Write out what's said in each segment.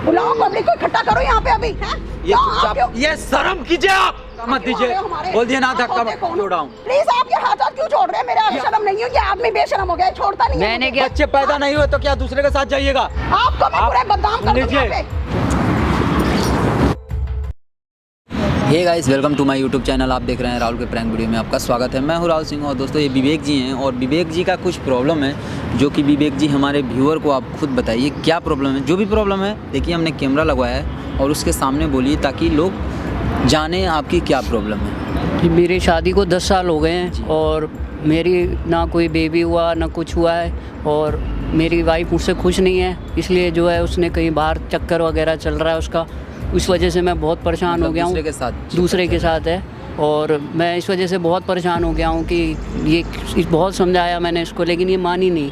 बुलाओ पब्लिक को इकट्ठा करो यहाँ पे अभी। ये शर्म कीजिए आप, मत दीजिए, बोल दिए ना धक्का मत छोड़ाऊं। प्लीज आप ये हाथ क्यों छोड़ रहे हैं? मेरे शर्म नहीं हो, ये आदमी बेशर्म हो गया, छोड़ता नहीं है। मैंने क्या, बच्चे पैदा नहीं हुए तो क्या दूसरे के साथ जाइएगा? आपको मैं पूरा बदनाम कर दूंगा यहाँ पे। Hey guys, welcome to my YouTube channel. आप देख रहे हैं राहुल के प्रैंक वीडियो में आपका स्वागत है। मैं हूं राहुल सिंह और दोस्तों ये विवेक जी हैं और विवेक जी का कुछ प्रॉब्लम है जो कि विवेक जी हमारे व्यूअर को आप खुद बताइए क्या प्रॉब्लम है। जो भी प्रॉब्लम है देखिए, हमने कैमरा लगवाया है और उसके सामने बोलिए ताकि लोग जाने आपकी क्या प्रॉब्लम है। मेरी शादी को 10 साल हो गए हैं और मेरी ना कोई बेबी हुआ ना कुछ हुआ है और मेरी वाइफ मुझसे खुश नहीं है, इसलिए जो है उसने कहीं बाहर चक्कर वगैरह चल रहा है उसका, उस वजह से मैं बहुत परेशान हो गया हूँ। दूसरे के साथ है और मैं इस वजह से बहुत परेशान हो गया हूँ कि ये बहुत समझाया मैंने इसको, लेकिन ये मानी नहीं।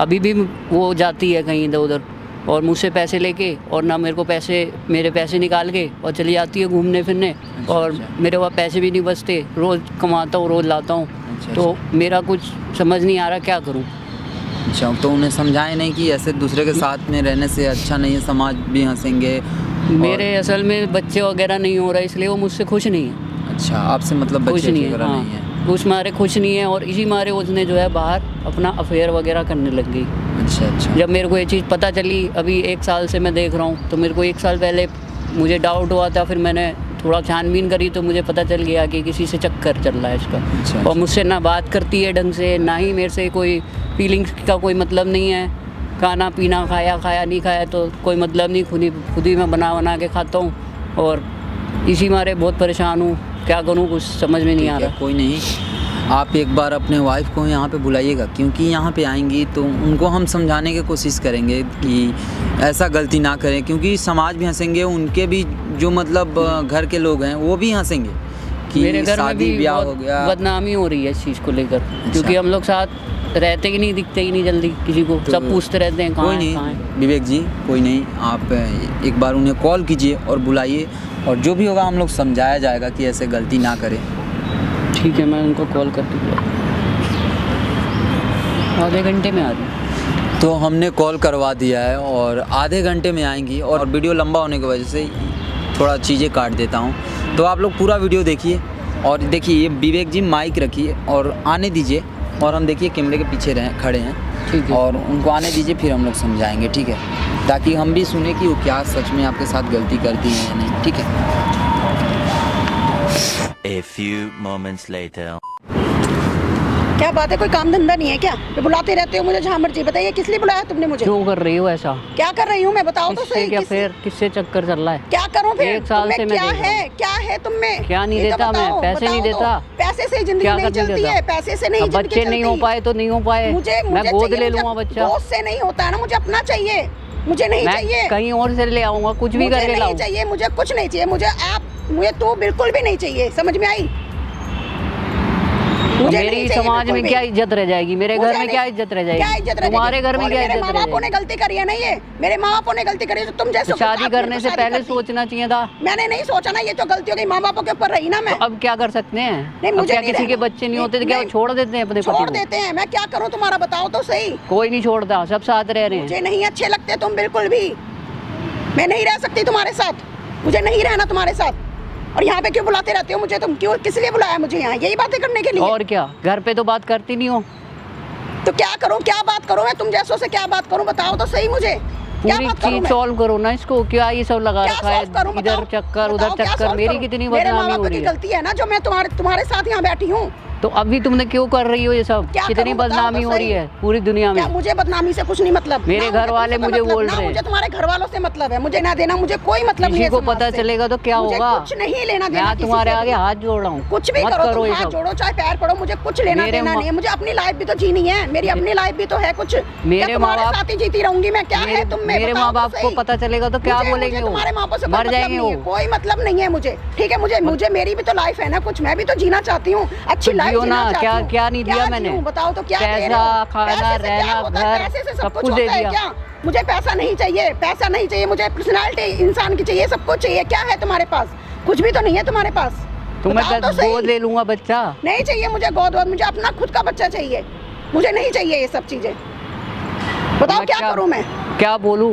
अभी भी वो जाती है कहीं इधर उधर और मुझसे पैसे लेके और ना मेरे पैसे निकाल के और चली जाती है घूमने फिरने। और मेरे पास पैसे भी नहीं बचते, रोज़ कमाता हूँ रोज़ लाता हूँ। तो मेरा कुछ समझ नहीं आ रहा क्या करूँ। अच्छा, तो उन्हें समझाए नहीं कि ऐसे दूसरे के साथ में रहने से अच्छा नहीं है, समाज भी हंसेंगे। मेरे असल में बच्चे वगैरह नहीं हो रहा, इसलिए वो मुझसे खुश नहीं है। अच्छा, आपसे मतलब बच्चे वगैरह हाँ, नहीं है। उस मारे खुश नहीं है और इसी मारे उसने जो है बाहर अपना अफेयर वगैरह करने लग गई। अच्छा। जब मेरे को ये चीज़ पता चली, अभी 1 साल से मैं देख रहा हूँ, तो मेरे को 1 साल पहले मुझे डाउट हुआ था, फिर मैंने थोड़ा छानबीन करी तो मुझे पता चल गया कि किसी से चक्कर चल रहा है इसका। अच्छा। और मुझसे ना बात करती है ढंग से, ना ही मेरे से कोई फीलिंग्स का कोई मतलब नहीं है। खाना पीना खाया नहीं खाया तो कोई मतलब नहीं, खुद ही मैं बना के खाता हूँ और इसी मारे बहुत परेशान हूँ। क्या करूँ कुछ समझ में नहीं आ रहा। कोई नहीं, आप एक बार अपने वाइफ को यहाँ पे बुलाइएगा, क्योंकि यहाँ पे आएंगी तो उनको हम समझाने की कोशिश करेंगे कि ऐसा गलती ना करें, क्योंकि समाज भी हंसेंगे, उनके भी जो मतलब घर के लोग हैं वो भी हंसेंगे कि मेरे घर में भी ब्याह हो गया। बदनामी हो रही है इस चीज़ को लेकर। क्योंकि हम लोग साथ रहते ही नहीं, दिखते ही नहीं जल्दी किसी को, तो सब पूछते रहते हैं कहाँ है। विवेक जी, कोई नहीं, आप एक बार उन्हें कॉल कीजिए और बुलाइए और जो भी होगा हम लोग समझाया जाएगा कि ऐसे गलती ना करें। ठीक है, मैं उनको कॉल करती हूँ, आधे घंटे में आ रही। तो हमने कॉल करवा दिया है और आधे घंटे में आएंगी। और वीडियो लंबा होने की वजह से थोड़ा चीज़ें काट देता हूँ, तो आप लोग पूरा वीडियो देखिए। और देखिए, ये विवेक जी माइक रखिए और आने दीजिए और हम देखिए कैमरे के पीछे खड़े हैं, ठीक है। और उनको आने दीजिए, फिर हम लोग समझाएंगे, ठीक है, ताकि हम भी सुने कि वो क्या सच में आपके साथ गलती करती है या नहीं, ठीक है। A few moments later. क्या बात है, कोई काम धंधा नहीं है क्या? तो बुलाते रहते हो मुझे जहाँ मर्जी। बताइए किस लिए बुलाया तुमने मुझे? क्यों कर रही हो ऐसा? क्या कर रही हूँ मैं, बताओ तो सही। क्या फिर किससे चक्कर चल रहा है? क्या करूँ फिर? 1 साल से मैं क्या है तुम में? क्या नहीं देता मैं? पैसे नहीं देता? पैसे से जिंदगी नहीं चलती है, पैसे से नहीं। बच्चे नहीं हो पाए तो नहीं हो पाए, मैं गोद ले लूंगा बच्चा। गोद से नहीं होता है ना, मुझे अपना चाहिए, मुझे नहीं चाहिए। कहीं और से ले आऊंगा, कुछ भी करके लाऊं। नहीं चाहिए मुझे, कुछ नहीं चाहिए मुझे तो बिल्कुल भी नहीं चाहिए। समझ में आई? मेरी समाज में क्या इज्जत रह जाएगी? मेरे घर में क्या इज्जत रह जाएगी? क्या इज्जत रह तुम्हारे घर में क्या इज्जत रह जाएगी? मेरे माँ बाप ने गलती करी है ना, ये मेरे माँ बाप ने गलती करी है। तो तुम जैसे शादी करने से पहले सोचना चाहिए था। मैंने नहीं सोचा ना, ये तो गलती हो गई, माँ बापों के ऊपर रही ना मैं। तो अब क्या कर सकते हैं? नहीं, मुझे क्या किसी के बच्चे नहीं होते तो क्या छोड़ देते हैं अपने? छोड़ देते हैं। मैं क्या करूँ, तुम्हारा बताओ तो सही। कोई नहीं छोड़ता, सब साथ रह रहे हैं। मुझे नहीं अच्छे लगते तुम बिल्कुल भी। मैं नहीं रह सकती तुम्हारे साथ, मुझे नहीं रहना तुम्हारे साथ। और यहाँ पे क्यों बुलाते रहते हो मुझे? तुम क्यों, किस लिए बुलाया मुझे यहाँ? यही बातें करने के लिए? और क्या, घर पे तो बात करती नहीं हो तो क्या करूँ? क्या बात करूँ मैं तुम जैसों से? क्या बात करूँ बताओ तो सही मुझे। पूरी चीज सॉल्व करो ना इसको। क्या ये सब लगा रखा है, इधर चक्कर उधर चक्कर? मेरी कितनी बदनामी हो रही है। गलती है ना जो मैं तुम्हारे साथ यहाँ बैठी हूँ। तो अभी तुमने क्यों कर रही हो ये सब? कितनी बदनामी हो रही है पूरी दुनिया में। मुझे बदनामी से कुछ नहीं मतलब। मेरे घर वाले मुझे बोल रहे हैं। मुझे तुम्हारे घर वालों से मतलब है, मुझे ना देना, मुझे कोई मतलब नहीं है। किसी को पता चलेगा तो क्या होगा? कुछ नहीं लेना देना। मैं तुम्हारे आगे हाथ जोड़ रहा हूँ, कुछ भी करो, हाथ जोड़ो चाहे पैर पड़ो, मुझे कुछ लेना देना नहीं है। मुझे अपनी लाइफ भी तो जीनी है, मेरी अपनी लाइफ भी तो है कुछ। मेरे माँ बाप साथ ही जीती रहूंगी मैं। क्या है तुम में? मेरे माँ बाप को पता चलेगा तो क्या बोलेंगे? तुम्हारे माँ बाप से मर जाएंगे वो। कोई मतलब नहीं है मुझे, ठीक है? मुझे मेरी भी तो लाइफ है ना, कुछ मैं भी तो जीना चाहती हूँ, अच्छी लाइफ जीना चाहती हूँ। क्या नहीं दिया मैंने? बताओ तो क्या? पैसा, खाना, रहना, घर, सब कुछ दे दिया। क्या मुझे पैसा नहीं चाहिए? पैसा नहीं चाहिए मुझे, पर्सनालिटी इंसान की चाहिए, सब कुछ चाहिए। क्या है तुम्हारे पास? कुछ भी तो नहीं है तुम्हारे पास। तो मैं गोद ले लूंगा बच्चा। नहीं चाहिए मुझे गोद, मुझे अपना खुद का बच्चा चाहिए। मुझे नहीं चाहिए ये सब चीजें। बताओ क्या करूं मैं? क्या बोलूं?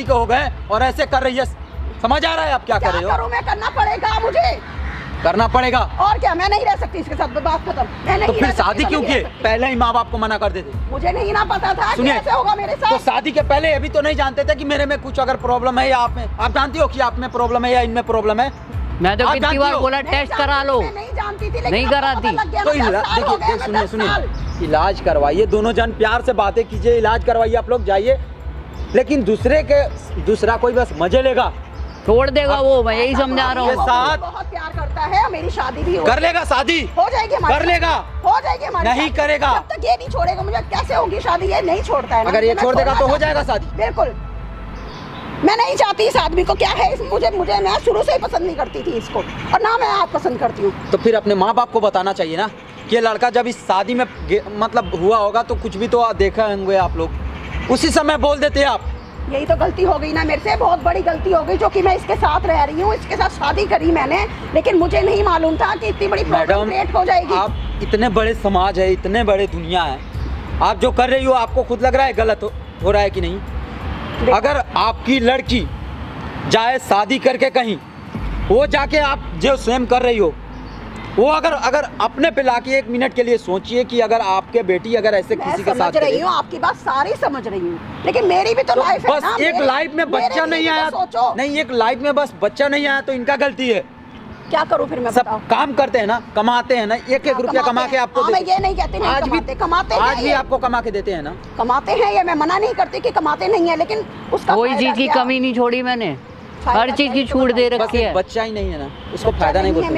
के हो गए और ऐसे कर रही है। समझ आ रहा है आप क्या कर रहे हो? करूं मैं? करना पड़ेगा मुझे। करना पड़ेगा। और क्या, मैं नहीं रह सकती इसके साथ, बात खत्म। मैं नहीं तो फिर रह सकती, शादी मैं क्यों नहीं रह किए? सकती। पहले ही माँ बाप को मना कर देते। मुझे नहीं ना पता था कि सुनिए, ऐसे होगा मेरे तो साथ। शादी के पहले अभी तो नहीं जानते थे कि मेरे में कुछ अगर प्रॉब्लम है या आप में, आप जानती हो कि आप में प्रॉब्लम है या इनमें प्रॉब्लम है? मैं तो आप कितनी जानती बार हो? बोला नहीं टेस्ट जानती करा थी, लो, मैं नहीं जानती थी, लेकिन नहीं अब तो कराती। पता लग गया तो ना, 10 साल हो गए, देखिए, मैं सुनिए 10 सुनिए, साल। इलाज करवाइए, दोनों जन प्यार से बातें कीजिए, इलाज करवाइए, आप लोग जाइए। लेकिन दूसरा कोई बस मजे लेगा, छोड़ देगा वो, मैं यही समझा रहा ये हूँ। साथ बहुत प्यार करता है, मेरी शादी भी कर लेगा, शादी हो जाएगी हमारी, कर लेगा, हो जाएगी हमारी नहीं शादी। करेगा। जब तक ये नहीं छोड़ेगा, मुझे कैसे होगी शादी? ये नहीं छोड़ता है ना। अगर ये मैं छोड़ देगा छोड़ना तो हो चाहती जाएगा हूँ। शादी। बिल्कुल, मैं नहीं चाहती इस आदमी को। क्या है मुझे मैं शुरू से ही पसंद नहीं करती थी इसको, और ना मैं आप पसंद करती हूँ। तो फिर अपने माँ बाप को बताना चाहिए ना कि ये लड़का जब इस शादी में मतलब हुआ होगा तो कुछ भी तो देखा होंगे आप लोग, उसी समय बोल देते आप। यही तो गलती हो गई ना मेरे से, बहुत बड़ी गलती हो गई, जो कि मैं इसके साथ रह रही हूँ, इसके साथ शादी करी मैंने, लेकिन मुझे नहीं मालूम था कि इतनी बड़ी प्रॉब्लम मैडम, क्रिएट हो जाएगी। आप इतने बड़े समाज है, इतने बड़े दुनिया है, आप जो कर रही हो आपको खुद लग रहा है गलत हो रहा है कि नहीं? देखो, अगर आपकी लड़की जाए शादी करके कहीं, वो जाके आप जो स्वयं कर रही हो, वो अगर अपने पे लाके 1 मिनट के लिए सोचिए कि अगर आपके बेटी अगर ऐसे मैं किसी के साथ समझ रही करे, हूँ, आपकी बात सारी समझ रही हूँ, लेकिन मेरी भी तो लाइफ है बस ना। एक लाइफ में बच्चा नहीं आया, सोचो नहीं एक लाइफ में बस बच्चा नहीं आया तो इनका गलती है। क्या करूँ फिर मैं, सब बताओ। काम करते हैं ना, कमाते हैं ना, एक रुपया कमा के आपको मैं देते ये नहीं कहती नहीं आज भी कमाते हैं आज भी ये। आपको कमा के देते हैं ना। कमाते हैं, ये मैं मना नहीं करती कि कमाते नहीं है, लेकिन उसका कोई फायदा चीज की क्या? कमी नहीं छोड़ी मैंने, फायदा हर चीज क्या की है तो छूट दे बस रखी एक है। बच्चा ही नहीं है ना, उसको बच्चा फायदा नहीं है बोलते।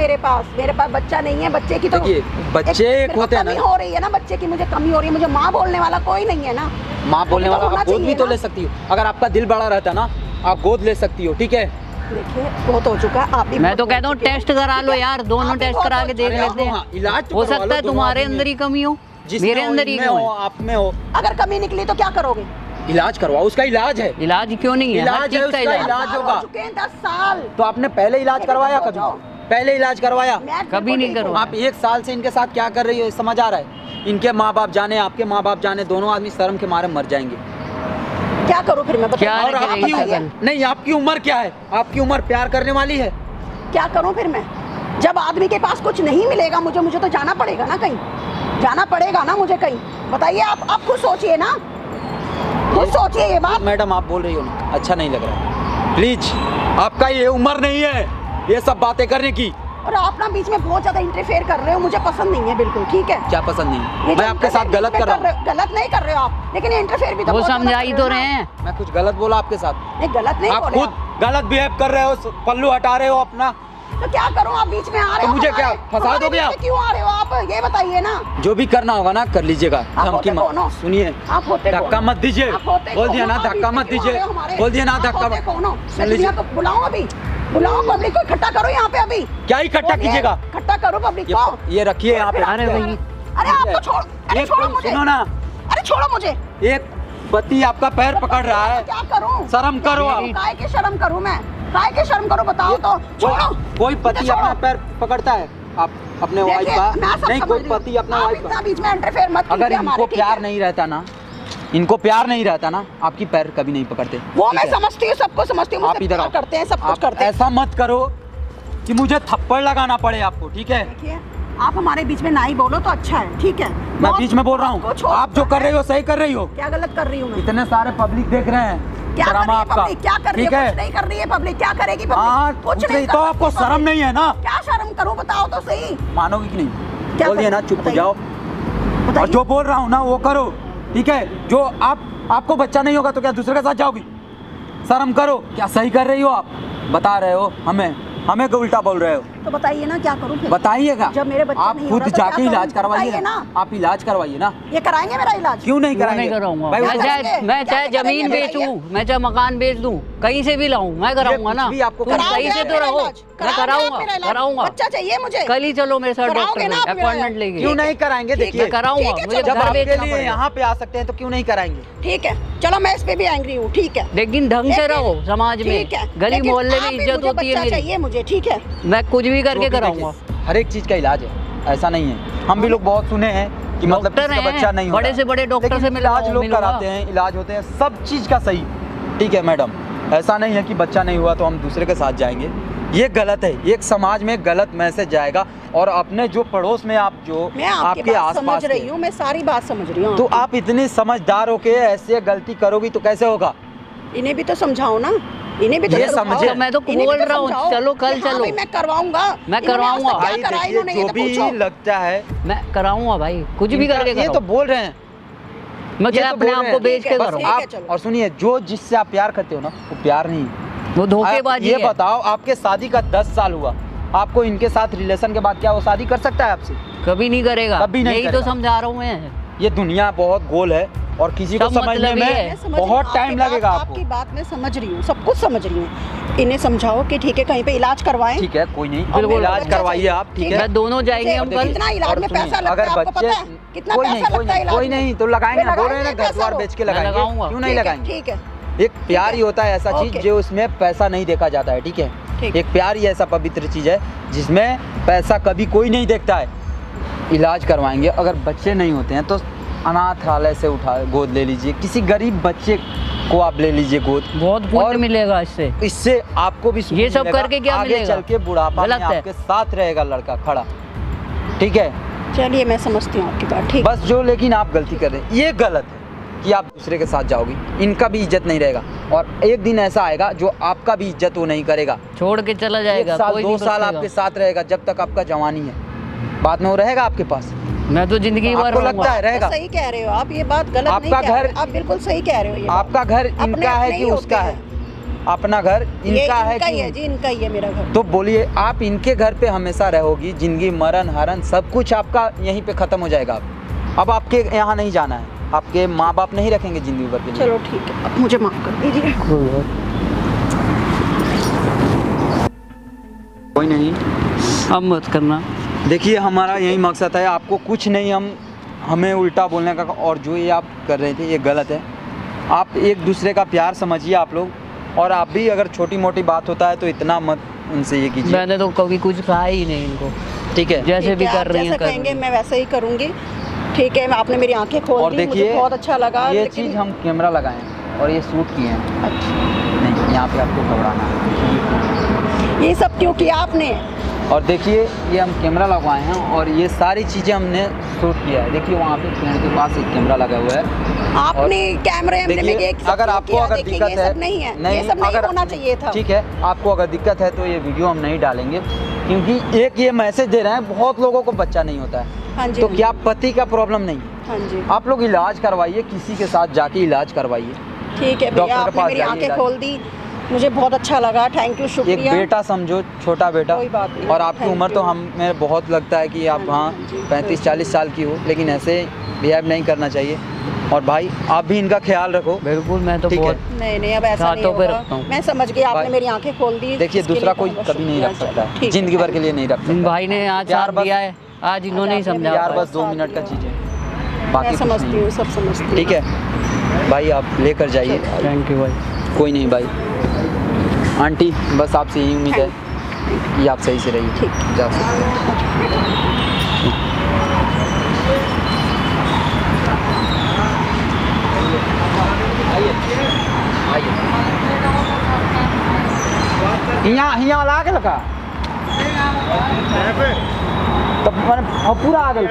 मेरे पास बच्चा नहीं है, बच्चे की तो देखिए, बच्चे मेरे को होते हैं कमी ना। हो रही है ना बच्चे की, मुझे कमी हो रही है, मुझे माँ बोलने वाला कोई नहीं है ना। माँ बोलने तो वाला होना आप गोद भी चाहिए तो ना। ले सकती हो, अगर आपका दिल बड़ा रहता ना आप गोद ले सकती हो, ठीक है? देखिए बहुत हो चुका है, आप भी मैं तो बहुत कहता हूँ हो चुके हो। टेस्ट करा लो यार, आप दोनों भी टेस्ट बहुत करा हो के चुके देख हो। लेते हाँ, हैं। इलाज तो हो करवा सकता लो, है दोनों तुम्हारे आदमी अंदर ही कमी हो, जिसमें मेरे हो, अंदर ही इनमें क्यों हो, है? आप में हो, अगर कमी निकली तो क्या करोगे? इलाज करवाओ, उसका इलाज है, इलाज क्यों नहीं है? हर इलाज चीज है, का उसका इलाज। इलाज 10 साल होगा। हो चुके हैं, 10 साल। तो आपने पहले इलाज लेकिन करवाया तो कभी? सोचो। पहले इलाज करवाया? मैं कभी बिल्कुल नहीं ठीक हूँ। करवाया। आप 1 साल से इनके साथ क्या कर रही हो समझ आ रहा है? इनके माँ बाप जाने, आपके माँ बाप जाने, दोनों आदमी शर्म के मारे मर जाएंगे। क्या करूँ फिर मैं, बताओ। क्या और करेगी आपकी पागल? नहीं, आपकी उम्र क्या है? आपकी उम्र प्यार करने वाली है? क्या करूं फिर मैं? जब आदमी के पास कुछ नहीं मिलेगा, मुझे तो जाना पड़ेगा ना कहीं, जाना पड़ेगा ना मुझे कहीं। बताइए, आप खुद सोचिए ना, खुद सोचिए ये बात। मैडम आप बोल रही हो ना, अच्छा नहीं लग रहा, प्लीज, आपका ये उम्र नहीं है ये सब बातें करने की। और आप ना बीच में बहुत ज्यादा इंटरफेयर कर रहे हो, मुझे पसंद नहीं है बिल्कुल, ठीक है? क्या पसंद नहीं? ये जो मैं आपके साथ interfere गलत कर रहा हूँ? गलत नहीं कर रहे हो आप, लेकिन इंटरफेयर भी तो वो बहुत ज्यादा समझा कर ही रहे तो हो रहे ना। हैं। मैं कुछ गलत बोला आपके साथ? नहीं, गलत नहीं आप बोले खुद गलत बिहेव कर रहे हो, पल्लू हटा रहे हो अपना। तो क्या करूं? आप बीच में आ रहे तो हो, मुझे क्या, हमारे- फंसा हमारे दोगे बीच आप? में क्यों आ रहे हो आप, ये बताइए ना। जो भी करना होगा ना कर लीजिएगा, आप धमकी होते कौन हो? मत सुनिए, आप होते धक्का कौन? मत दीजिए, आप होते बोल कौन दिया हो? ना आप धक्का बीच मत में क्यों आ दीजिए, रहे हो हमारे? बोल दिया ना आप धक्का होते मत। कौन हो? सुन मैं लीजिए, दुनिया को बुलाऊं अभी, बुलाओ पब्लिक को इकट्ठा करो यहाँ पे अभी। क्या इकट्ठा बोलिए, कीजिएगा? इकट्ठा करो पब्लिक को। ये रखिए यहाँ पे। अरे भाई, अरे आप तो छोड़, अरे एक छोड़ो मुझे, सुनो ना, अरे छोड़ो मुझे। एक पति आपका पैर पकड़ रहा है, क्या करूं? शर्म करो आप। काय की शर्म करूं मैं? काय की शर्म करूं, बताओ तो। छोड़ो, कोई पति मुझे छोड़ो। अपना पैर पकड़ता है? आप अपने वाइफ देखिए, का मैं सब नहीं, समझ कोई रही हूँ। पति अपना आप वाइफ इतना का, बीच में इंटरफेयर मत अगर कीजिए इनको हमारे, ठीक प्यार है? नहीं रहता ना, इनको प्यार नहीं रहता ना, आपकी पैर कभी नहीं पकड़ते। वो ठीक मैं है? समझती हूँ, सबको समझती हूँ, आप मुझसे इधर प्यार आओ। करते हैं, सब कुछ आप करते हैं। ऐसा मत करो कि मुझे थप्पड़ लगाना पड़े आपको, ठीक है? देखिए, आप हमारे बीच में ना ही बोलो तो अच्छा है, ठीक है? मैं बहुत- बीच में बोल रहा आपको हूँ, छोड़- आप जो कर रही हो सही कर रही हो। क्या गलत कर रही हूँ मैं? इतने सारे पब्लिक देख रहे हैं क्या कर ड्रामा रही है आपका, पब्लिक? क्या कर रही है? ठीक कुछ है? नहीं कर रही है पब्लिक, क्या करेगी पब्लिक? हाँ, कुछ नहीं तो कर आपको सकती शर्म पब्लिक। नहीं है ना? क्या शर्म करूं, बताओ तो सही। मानोगी कि नहीं? क्या बोल दिया ना, करूं? चुप हो बताइए। जाओ, और बताइए। जो बोल रहा हूँ ना वो करो, ठीक है? जो आपको बच्चा नहीं होगा तो क्या दूसरे के साथ जाओगी? शर्म करो, क्या सही कर रही हो आप? बता रहे हो हमें को उल्टा बोल रहे हो, तो बताइए ना क्या करूं फिर? बताइएगा। जब मेरे बच्चे आप नहीं हो खुद रहा तो जाके क्या इलाज करूं? करवाइए बताइए ना। आप इलाज करवाइए ना। ये कराएंगे मेरा इलाज? क्यों नहीं क्यों कराएंगे? नहीं कराऊंगा? भाई, मैं वो करेंगे। चाहे मैं क्या चाहे करेंगे जमीन बेचूं, बताइए? मैं चाहे मकान बेच दूं, कहीं से भी लाऊं, मैं कराऊंगा ना। कुछ भी आपको तुम कराओगे सही से आप तो मेरा रहो, इलाज? मैं कराओगे आप कराऊंगा, मेरा इलाज? कराऊंगा। बच्चा चाहिए मुझे? कल ही चलो मेरे साथ कराओगे डॉक्टर ना में, आप मेरा अपॉइंटमेंट इलाज? लेंगे। क्यों नहीं कराएंगे? ठीक देखिए, मैं कराऊंगा, ठीक है, मुझे चलो, जब घर आपके बेचना लिए पड़ेगा। यहाँ पे आ सकते हैं तो क्यों नहीं कराएंगे? ठीक है, चलो मैं इस पे भी एंग्री हूँ, ठीक है? लेकिन ढंग से लेकिन- रहो समाज में, ठीक है, गली लेकिन मोहल्ले आप में भी इज्जत मुझे होती है बच्चा मेरी। चाहिए मुझे, ठीक है? मैं कुछ भी करके वो भी कराऊंगा। देखिए, हर एक चीज का इलाज है, ऐसा नहीं है। हम भी लोग बहुत सुने हैं कि मतलब डॉक्टर किसी का हैं, बच्चा नहीं होता, बड़े से बड़े डॉक्टर लेकिन से मिलवाओ, इलाज लोग मिलवा। कराते हैं, इलाज होते हैं सब चीज का सही, ठीक है मैडम? ऐसा नहीं है कि बच्चा नहीं हुआ तो हम दूसरे के साथ जाएंगे, ये गलत है, एक समाज में गलत मैसेज जाएगा। और अपने जो पड़ोस में आप जो मैं आपकी आपके बात समझ आसपास रही हूँ, मैं सारी बात समझ रही हूँ। तो आप इतनी समझदार हो के ऐसे गलती करोगी तो कैसे होगा? इन्हें भी तो समझाओ ना, इन्हें भी तो ये समझाओ। समझे। मैं तो इन्हें भी बोल रहा हूँ, समझाओ चलो कल कि हाँ चलो। भाई मैं करवाऊंगा। मैं इन्होंने करवाऊंगा। आज तक भाई क्या करा देखिए, इन्होंने, ये जो तो भी पूछो। लगता है मैं कराऊंगा भाई, कुछ भी इनका- करके ये तो कराऊं। बोल रहे हैं। मैं ये चाहे तो अपने बोल आप रहे को हैं। बेच के बस करूँ। ठीक है, आप चलो। और सुनिए, जो जिससे आप प्यार करते हो ना, वो प्यार नहीं। वो धोखेबाजी ये है। बताओ, आपके शादी का 10 साल हुआ, आपको इनके साथ रिलेशन के बाद क्या वो शादी कर सकता है आपसे? कभी नहीं करेगा। कभी नहीं यही तो करेगा। समझा रहा हूँ मैं। ये दुनिया बहुत गोल है और किसी को सब समझने मतलब ही है। मैं में समझ रही हूँ, बहुत आपकी टाइम बात- लगेगा आपकी आपको। बात मैं समझ रही हूँ, सब कुछ समझ रही हूँ। इन्हें समझाओ कि ठीक है कहीं पे इलाज करवाएं। ठीक है, कोई नहीं, और मेरा इलाज बच्चा करवाइए चाहिए। आप, ठीक ठीक है। मैं दोनों जाएंगे हम कल। कितना इलाज और में सुनिए, पैसा लगता अगर है आपको बच्चे पता है? कितना कोई पैसा नहीं, लगता है इलाज कोई में? नहीं तो लगाएंगे ना, बोल रहे हैं ना, लगाएंगे घर द्वार पैसा बेच के मैं लगाएंगे, लगाऊंगा। क्यों नहीं ठीक है, लगाएंगे? ठीक है, एक प्यार ही होता है ऐसा चीज ओके। जो उसमें पैसा नहीं देखा जाता है, ठीक है। ठीक। एक प्यार ही ऐसा पवित्र चीज है जिसमें पैसा कभी कोई नहीं देखता है। इलाज करवाएंगे, अगर बच्चे नहीं होते हैं तो अनाथालय से उठा गोद ले लीजिए, किसी गरीब बच्चे को आप ले लीजिए गोद। बहुत और पुण्य मिलेगा इससे। इससे आपको भी सुकून ये सब मिलेगा, करके क्या आगे मिलेगा? चल के बुढ़ापा में गलत है। आपके साथ रहेगा लड़का खड़ा, ठीक है। चलिए मैं समझती हूँ आपकी बात, ठीक। बस जो, लेकिन आप गलती कर रहे हैं, ये गलत है कि आप दूसरे के साथ जाओगी, इनका भी इज्जत नहीं रहेगा और एक दिन ऐसा आएगा जो आपका भी इज्जत वो नहीं करेगा। छोड़ के चला जाएगा। 1 साल कोई 2 नहीं साल बचेगा। आपके साथ रहेगा जब तक आपका जवानी है, बाद में वो रहेगा आपके पास। मैं तो जिंदगी भर आपको लगता रहूंगा। है रहेगा? सही कह रहे हो आप, ये बात गलत नहीं आपका कह रहे घर- आप बिल्कुल सही कह रहे हो। ये बात। आपका घर अपने इनका है अपने कि ही उसका होते है? हैं। अपना घर ये इनका है इनका ही है कि? जी, इनका ही है मेरा घर। तो बोलिए, आप इनके घर पे हमेशा रहोगी, जिंदगी मरण हरण सब कुछ आपका यहीं पे खत्म हो जाएगा। अब आपके यहाँ नहीं जाना है, आपके माँ बाप नहीं रखेंगे जिंदगी भर के लिए। चलो ठीक है, अब मुझे माफ कर दीजिए। कोई नहीं, अब मत करना। देखिए हमारा यही मकसद है, आपको कुछ नहीं, हमें उल्टा बोलने का। और जो ये आप कर रहे थे ये गलत है। आप एक दूसरे का प्यार समझिए आप लोग, और आप भी अगर छोटी मोटी बात होता है तो इतना मत उनसे ये कीजिए, मैंने तो कभी कुछ कहा ही नहीं इनको। ठीक है। जैसे ठीक भी है, कर आप रही जैसे हैं कर कहेंगे रही हैं। मैं वैसे ही करूंगी। ठीक है, आपने मेरी आंखें खोल और दी, मुझे देखिए बहुत अच्छा लगा। ये लेकिन- चीज़ हम कैमरा लगाए हैं और ये शूट किए हैं। नहीं, यहाँ पे आपको घबराना है। ये सब क्यों किया आपने? और देखिए ये हम कैमरा लगवाए हैं और ये सारी चीज़ें हमने शूट किया है। देखिए वहाँ पे पेड़ के पास एक कैमरा लगा हुआ है। आपने कैमरे में देखिए, ये सब अगर क्यों आपको किया? अगर देखिए, दिक्कत ये है, सब नहीं है, ये सब नहीं होना चाहिए था। ठीक है, आपको अगर दिक्कत है तो ये वीडियो हम नहीं डालेंगे, क्योंकि एक ये मैसेज दे रहे हैं, बहुत लोगों को बच्चा नहीं होता है। हाँ जी, तो हाँ क्या जी। पति का प्रॉब्लम नहीं है? हाँ जी, आप लोग इलाज करवाइए, किसी के साथ जाके इलाज करवाइए। ठीक है डॉक्टर भैया, के आपने पास मेरी जाइए, आंखें इलाज। खोल दी, मुझे बहुत अच्छा लगा। थैंक यू, एक शुक्रिया। बेटा समझो, छोटा बेटा। कोई बात नहीं, और आपकी thank उम्र तो you। हमें बहुत लगता है कि आप हाँ हाँ जी, हाँ जी, 35-40 साल की हो, लेकिन ऐसे बिहेव नहीं करना चाहिए। और भाई आप भी इनका ख्याल रखो। बिल्कुल, मैं तो ठीक है। बहुत नहीं नहीं, अब ऐसा नहीं हाथों पे होगा। रखता हूँ। मैं समझ गई, आपने भाई, मेरी आंखें खोल दी। देखिए इसके दूसरा लिए कोई बहुत कभी नहीं रख शुक्रिया। सकता चलो, है, ठीक है, जिंदगी भर thank के लिए नहीं रख इन सकता। भाई ने आज प्यार साथ बस- दिया है, आज इन्होंने ही आज आपने समझा। यार मेरा बस 2 साथ मिनट का दिया। चीज़ है, मैं बाकी कुछ समझती नहीं। हूँ, सब समझती हूँ। ठीक है भाई, आप लेकर जाइए। थैंक यू भाई। कोई नहीं भाई। आंटी बस आपसे यही उम्मीद है कि आप सही से रहिए। ठीक। जा सकते। यहाँ ला के लगा तब मैंने पूरा आ गई।